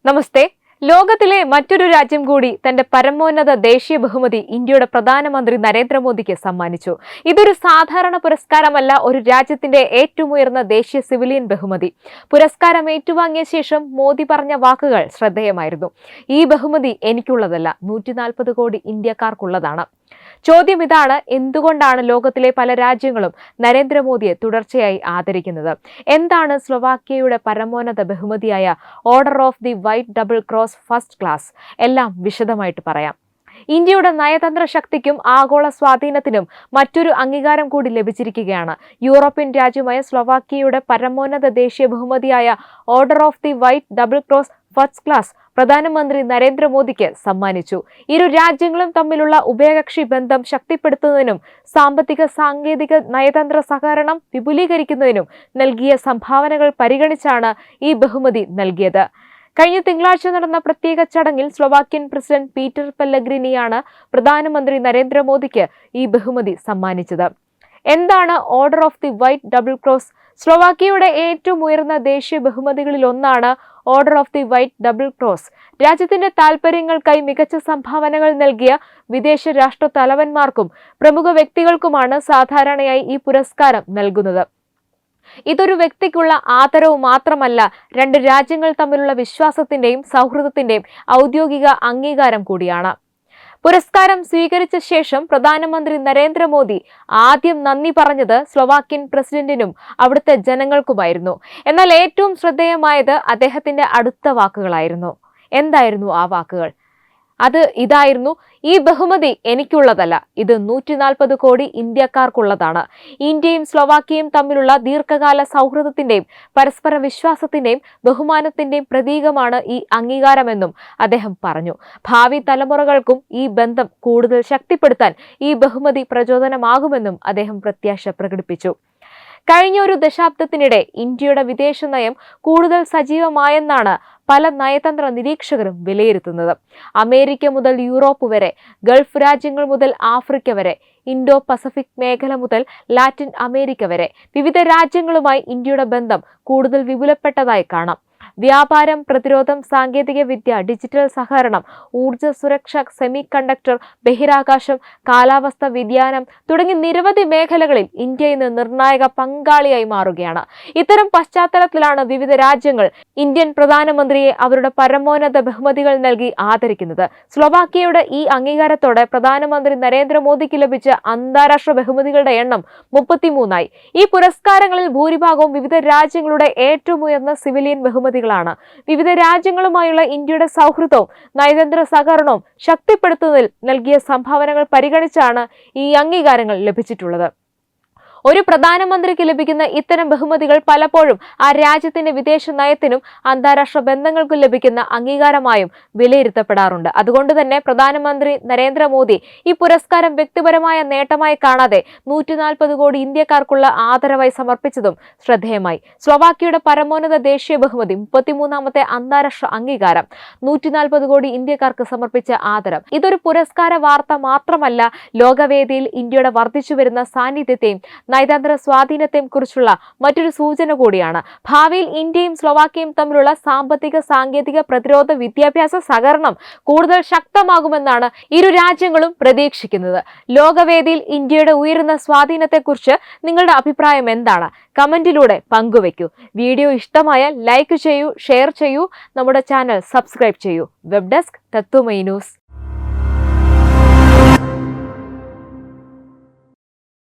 നമസ്തേ. ലോകത്തിലെ മറ്റൊരു രാജ്യം കൂടി തന്റെ പരമോന്നത ദേശീയ ബഹുമതി ഇന്ത്യയുടെ പ്രധാനമന്ത്രി നരേന്ദ്രമോദിക്ക് സമ്മാനിച്ചു. ഇതൊരു സാധാരണ പുരസ്കാരമല്ല, ഒരു രാജ്യത്തിന്റെ ഏറ്റവും ഉയർന്ന ദേശീയ സിവിലിയൻ ബഹുമതി. പുരസ്കാരം ഏറ്റുവാങ്ങിയ ശേഷം മോദി പറഞ്ഞ വാക്കുകൾ ശ്രദ്ധേയമായിരുന്നു. ഈ ബഹുമതി എനിക്കുള്ളതല്ല, 140 കോടി ഇന്ത്യക്കാർക്കുള്ളതാണ്. ചോദ്യം ഇതാണ്: എന്തുകൊണ്ടാണ് ലോകത്തിലെ പല രാജ്യങ്ങളും നരേന്ദ്രമോദിയെ തുടർച്ചയായി ആദരിക്കുന്നത്? എന്താണ് സ്ലൊവാക്യയുടെ പരമോന്നത ബഹുമതിയായ order of the white double cross first class? എല്ലാം വിശദമായിട്ട് പറയാം. ഇന്ത്യയുടെ നയതന്ത്ര ശക്തിക്കും ആഗോള സ്വാധീനത്തിനും മറ്റൊരു അംഗീകാരം കൂടി ലഭിച്ചിരിക്കുകയാണ്. യൂറോപ്യൻ രാജ്യമായ സ്ലൊവാക്യയുടെ പരമോന്നത ദേശീയ ബഹുമതിയായ order of the white double cross first class പ്രധാനമന്ത്രി നരേന്ദ്രമോദിക്ക് സമ്മാനിച്ചു. ഇരു രാജ്യങ്ങളും തമ്മിലുള്ള ഉഭയകക്ഷി ബന്ധം ശക്തിപ്പെടുത്തുന്നതിനും സാമ്പത്തിക, സാങ്കേതിക, നയതന്ത്ര സഹകരണം വിപുലീകരിക്കുന്നതിനും നൽകിയ സംഭാവനകൾ പരിഗണിച്ചാണ് ഈ ബഹുമതി നൽകിയത്. കഴിഞ്ഞ തിങ്കളാഴ്ച നടന്ന പ്രത്യേക ചടങ്ങിൽ സ്ലൊവാക്യൻ പ്രസിഡന്റ് പീറ്റർ പെല്ലഗ്രിനിയാണ് പ്രധാനമന്ത്രി നരേന്ദ്രമോദിക്ക് ഈ ബഹുമതി സമ്മാനിച്ചത്. എന്താണ് order of the white double cross? സ്ലൊവാക്യയുടെ ഏറ്റവും ഉയർന്ന ദേശീയ ബഹുമതികളിൽ ഒന്നാണ് order of the white double cross. രാജ്യത്തിന്റെ താൽപര്യങ്ങൾക്കായി മികച്ച സംഭാവനകൾ നൽകിയ വിദേശ രാഷ്ട്ര തലവന്മാർക്കും പ്രമുഖ വ്യക്തികൾക്കുമാണ് സാധാരണയായി ഈ പുരസ്കാരം നൽകുന്നത്. ഇതൊരു വ്യക്തിക്കുള്ള ആദരവ് മാത്രമല്ല, രണ്ട് രാജ്യങ്ങൾ തമ്മിലുള്ള വിശ്വാസത്തിന്റെയും സൗഹൃദത്തിന്റെയും ഔദ്യോഗിക അംഗീകാരം കൂടിയാണ്. പുരസ്കാരം സ്വീകരിച്ച ശേഷം പ്രധാനമന്ത്രി നരേന്ദ്രമോദി ആദ്യം നന്ദി പറഞ്ഞത് സ്ലൊവാക്യൻ പ്രസിഡന്റിനും അവിടുത്തെ ജനങ്ങൾക്കുമായിരുന്നു. എന്നാൽ ഏറ്റവും ശ്രദ്ധേയമായത് അദ്ദേഹത്തിന്റെ അടുത്ത വാക്കുകളായിരുന്നു. എന്തായിരുന്നു ആ വാക്കുകൾ? അത് ഇതായിരുന്നു: ഈ ബഹുമതി എനിക്കുള്ളതല്ല, ഇത് 140 കോടി ഇന്ത്യക്കാർക്കുള്ളതാണ്. ഇന്ത്യയും സ്ലൊവാക്യയും തമ്മിലുള്ള ദീർഘകാല സൗഹൃദത്തിന്റെയും പരസ്പര വിശ്വാസത്തിന്റെയും ബഹുമാനത്തിന്റെയും പ്രതീകമാണ് ഈ അംഗീകാരമെന്നും അദ്ദേഹം പറഞ്ഞു. ഭാവി തലമുറകൾക്കും ഈ ബന്ധം കൂടുതൽ ശക്തിപ്പെടുത്താൻ ഈ ബഹുമതി പ്രചോദനമാകുമെന്നും അദ്ദേഹം പ്രത്യാശ പ്രകടിപ്പിച്ചു. കഴിഞ്ഞ ഒരു ദശാബ്ദത്തിനിടെ ഇന്ത്യയുടെ വിദേശ നയം കൂടുതൽ സജീവമായെന്നാണ് പല നയതന്ത്ര നിരീക്ഷകരും വിലയിരുത്തുന്നത്. അമേരിക്ക മുതൽ യൂറോപ്പ് വരെ, ഗൾഫ് രാജ്യങ്ങൾ മുതൽ ആഫ്രിക്ക വരെ, ഇൻഡോ പസഫിക് മേഖല മുതൽ ലാറ്റിൻ അമേരിക്ക വരെ വിവിധ രാജ്യങ്ങളുമായി ഇന്ത്യയുടെ ബന്ധം കൂടുതൽ വിപുലപ്പെട്ടതായി കാണാം. വ്യാപാരം, പ്രതിരോധം, സാങ്കേതിക വിദ്യ, ഡിജിറ്റൽ സഹകരണം, ഊർജ സുരക്ഷ, സെമി കണ്ടക്ടർ, ബഹിരാകാശം, കാലാവസ്ഥ വ്യതിയാനം തുടങ്ങി നിരവധി മേഖലകളിൽ ഇന്ത്യ ഇന്ന് നിർണായക പങ്കാളിയായി മാറുകയാണ്. ഇത്തരം പശ്ചാത്തലത്തിലാണ് വിവിധ രാജ്യങ്ങൾ ഇന്ത്യൻ പ്രധാനമന്ത്രിയെ അവരുടെ പരമോന്നത ബഹുമതികൾ നൽകി ആദരിക്കുന്നത്. സ്ലൊവാക്യയുടെ ഈ അംഗീകാരത്തോടെ പ്രധാനമന്ത്രി നരേന്ദ്രമോദിക്ക് ലഭിച്ച അന്താരാഷ്ട്ര ബഹുമതികളുടെ എണ്ണം 33ആയി. ഈ പുരസ്കാരങ്ങളിൽ ഭൂരിഭാഗവും വിവിധ രാജ്യങ്ങളുടെ ഏറ്റവും ഉയർന്ന സിവിലിയൻ ബഹുമതികളാണ്. വിവിധ രാജ്യങ്ങളുമായുള്ള ഇന്ത്യയുടെ സൗഹൃദവും നയതന്ത്ര സഹകരണവും ശക്തിപ്പെടുത്തുന്നതിൽ നൽകിയ സംഭാവനകൾ പരിഗണിച്ചാണ് ഈ അംഗീകാരങ്ങൾ ലഭിച്ചിട്ടുള്ളത്. ഒരു പ്രധാനമന്ത്രിക്ക് ലഭിക്കുന്ന ഇത്തരം ബഹുമതികൾ പലപ്പോഴും ആ രാജ്യത്തിന്റെ വിദേശ നയത്തിനും അന്താരാഷ്ട്ര ബന്ധങ്ങൾക്കും ലഭിക്കുന്ന അംഗീകാരമായും വിലയിരുത്തപ്പെടാറുണ്ട്. അതുകൊണ്ട് തന്നെ പ്രധാനമന്ത്രി നരേന്ദ്രമോദി ഈ പുരസ്കാരം വ്യക്തിപരമായ നേട്ടമായി കാണാതെ 140 കോടി ഇന്ത്യക്കാർക്കുള്ള ആദരവായി സമർപ്പിച്ചതും ശ്രദ്ധേയമായി. സ്ലൊവാക്യയുടെ പരമോന്നത ദേശീയ ബഹുമതി, 33ാമത്തെ അന്താരാഷ്ട്ര അംഗീകാരം, 140 കോടി ഇന്ത്യക്കാർക്ക് സമർപ്പിച്ച ആദരം. ഇതൊരു പുരസ്കാര വാർത്ത മാത്രമല്ല, ലോകവേദിയിൽ ഇന്ത്യയുടെ വർദ്ധിച്ചുവരുന്ന സാന്നിധ്യത്തെയും നയതന്ത്ര സ്വാധീനത്തെയും കുറിച്ചുള്ള മറ്റൊരു സൂചന കൂടിയാണ്. ഭാവിയിൽ ഇന്ത്യയും സ്ലൊവാക്യയും തമ്മിലുള്ള സാമ്പത്തിക, സാങ്കേതിക, പ്രതിരോധ, വിദ്യാഭ്യാസ സഹകരണം കൂടുതൽ ശക്തമാകുമെന്നാണ് ഇരു രാജ്യങ്ങളും പ്രതീക്ഷിക്കുന്നത്. ലോകവേദിയിൽ ഇന്ത്യയുടെ ഉയരുന്ന സ്വാധീനത്തെക്കുറിച്ച് നിങ്ങളുടെ അഭിപ്രായം എന്താണ്? കമന്റിലൂടെ പങ്കുവയ്ക്കൂ. വീഡിയോ ഇഷ്ടമായാൽ ലൈക്ക് ചെയ്യൂ, ഷെയർ ചെയ്യൂ, നമ്മുടെ ചാനൽ സബ്സ്ക്രൈബ് ചെയ്യൂ. Web desk Tatwamayi news.